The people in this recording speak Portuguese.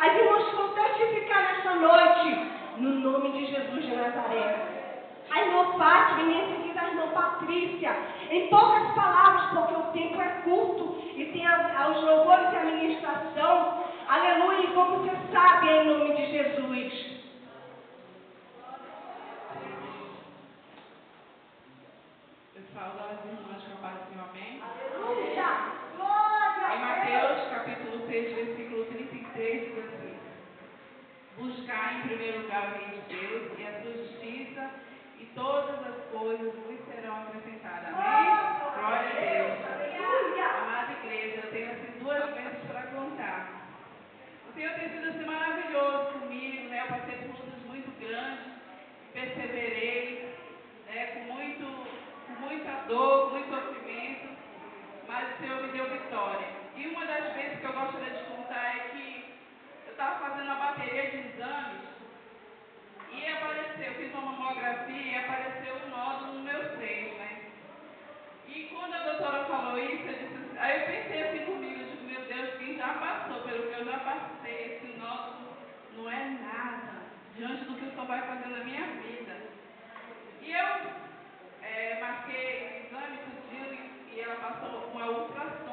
As irmãs vão testificar nessa noite, no nome de Jesus de Nazaré. A irmã Fátima e em seguida a irmã Patrícia, em poucas palavras, porque o tempo é curto e tem os louvores e a ministração, aleluia, e vamos ser sábias em nome de Jesus. Eu saúdo as irmãs com a paz do Senhor, amém? Aleluia! Glória! Em Mateus capítulo 6, versículo 33, diz assim: buscar em primeiro lugar o reino de Deus e a sua justiça, e todas as coisas vos serão acrescentadas. Amém? Glória a Deus. Amada igreja, eu tenho assim 2 vezes para contar. O Senhor tem sido assim maravilhoso comigo, né? Eu passei por lutas muito grandes, perseverei, né? Com muita dor, com muito sofrimento, mas o Senhor me deu vitória. E uma das vezes que eu gostaria de contar é que eu estava fazendo uma bateria de exames e apareceu, eu fiz uma mamografia e apareceu um nódulo no meu seio, né? E quando a doutora falou isso, eu disse assim, aí eu pensei assim comigo, eu digo, meu Deus, quem já passou pelo que eu já passei, esse nódulo não é nada diante do que o Senhor vai fazer na minha vida. E eu marquei o exame, tudinho, e ela passou uma ultrassom.